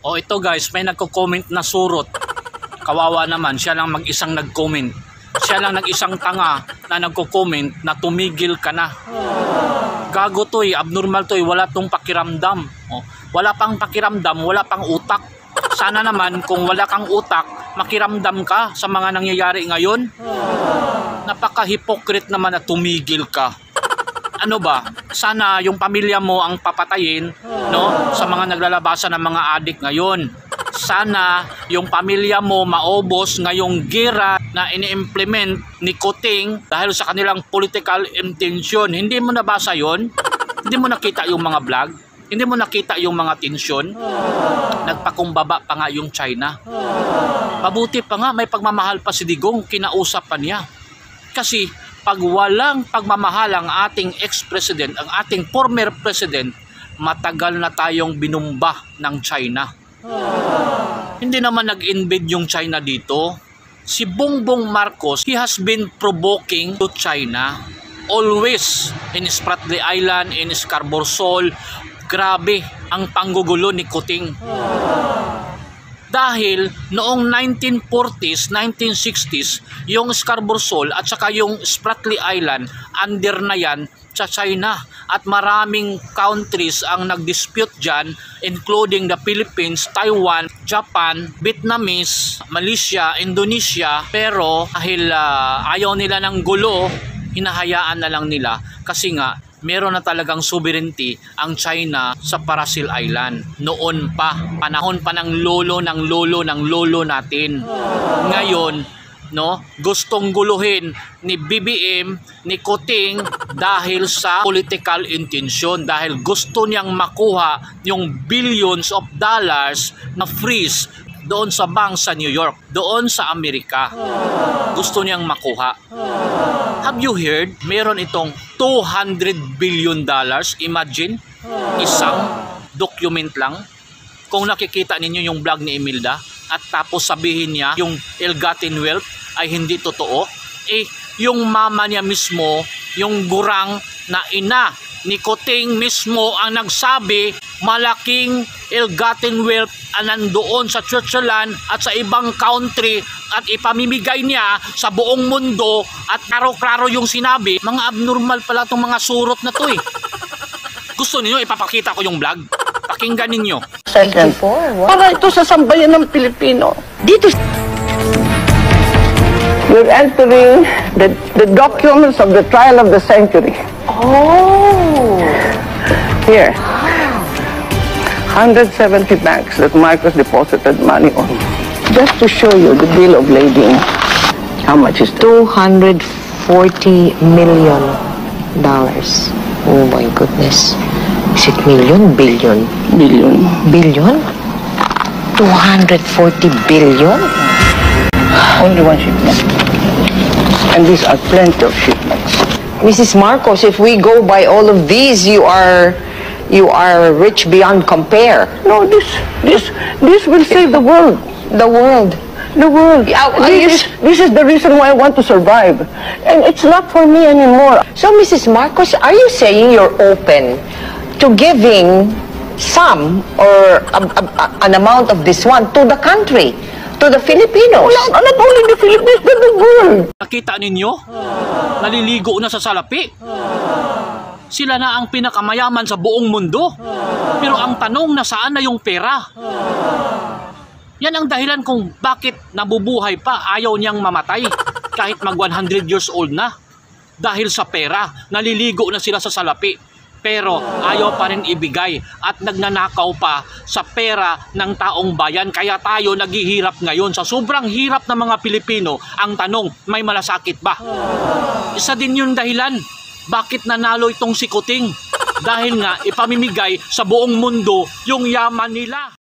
O ito guys, may nagko-comment na surot. Kawawa naman, siya lang mag-isang nag-comment. Siya lang nag-isang tanga na nagko-comment na tumigil ka na. Gago to eh, abnormal to eh, wala tong pakiramdam. O, wala pang pakiramdam, wala pang utak. Sana naman kung wala kang utak, makiramdam ka sa mga nangyayari ngayon. Napaka-hypocrite naman na tumigil ka. Ano ba? Sana yung pamilya mo ang papatayin, no? Sa mga naglalabasan ng mga adik ngayon. Sana yung pamilya mo maubos ngayong gira na ini-implement ni Kuting dahil sa kanilang political intention. Hindi mo nabasa yon? Hindi mo nakita yung mga vlog? Hindi mo nakita yung mga tensyon? Nagpakumbaba pa nga yung China. Mabuti pa nga may pagmamahal pa si Digong, kinausap pa niya. Kasi pag walang pagmamahal ang ating ex-president, ang ating former president, matagal na tayong binumba ng China. Hindi naman nag-invade yung China dito. Si Bongbong Marcos, he has been provoking to China. Always in Spratly Island, in Scarborough Shoal. Grabe ang panggugulo ni Kuting. Dahil noong 1940s, 1960s, yung Scarborough Shoal at saka yung Spratly Island, under na yan sa China. At maraming countries ang nag-dispute dyan, including the Philippines, Taiwan, Japan, Vietnamese, Malaysia, Indonesia. Pero dahil ayaw nila ng gulo, hinahayaan na lang nila kasi nga meron na talagang sovereignty ang China sa Parasil Island. Noon pa, panahon pa ng lolo natin. Ngayon, no, gustong guluhin ni BBM, ni Kuting dahil sa political intention, dahil gusto niyang makuha yung billions of dollars na freeze doon sa bank sa New York, doon sa Amerika. Gusto niyang makuha. Have you heard? Meron itong $200 billion. Imagine, isang document lang. Kung nakikita ninyo yung vlog ni Imelda at tapos sabihin niya yung ill-gotten wealth ay hindi totoo, eh yung mama niya mismo, yung gurang na ina ni Kuting mismo ang nagsabi malaking ill-gotten wealth ang nandoon sa Switzerland at sa ibang country at ipamimigay niya sa buong mundo at klaro-klaro yung sinabi. Mga abnormal pala itong mga surot na to eh. Gusto niyo ipapakita ko yung vlog? Pakinggan ninyo. Para ito sa sambayan ng Pilipino. Dito we're entering the documents of the trial of the century. Oh. Here. 170 banks that Marcos deposited money on. Just to show you the bill of lading. How much is that? $240 million. Oh my goodness. Is it million? Billion? Billion. Billion? 240 billion? Only one shipment. And these are plenty of shipments. Mrs. Marcos, if we go by all of these, you are rich beyond compare. No, this will save the world. The world. The world. This is the reason why I want to survive. And it's not for me anymore. So, Mrs. Marcos, are you saying you're open to giving some or an amount of this one to the country, to the Filipinos? Not only the Philippines, but the world. Nakita ninyo? Naliligo na sa salapi. Sila na ang pinakamayaman sa buong mundo. Pero ang tanong, nasaan na yung pera? Yan ang dahilan kung bakit nabubuhay pa, ayaw niyang mamatay kahit mag 100 years old na. Dahil sa pera, naliligo na sila sa salapi. Pero ayaw pa rin ibigay at nagnanakaw pa sa pera ng taong bayan. Kaya tayo naghihirap ngayon. Sa sobrang hirap ng mga Pilipino, ang tanong, may malasakit ba? Isa din yung dahilan. Bakit nanalo itong si Kuting? Dahil nga ipamimigay sa buong mundo yung yaman nila.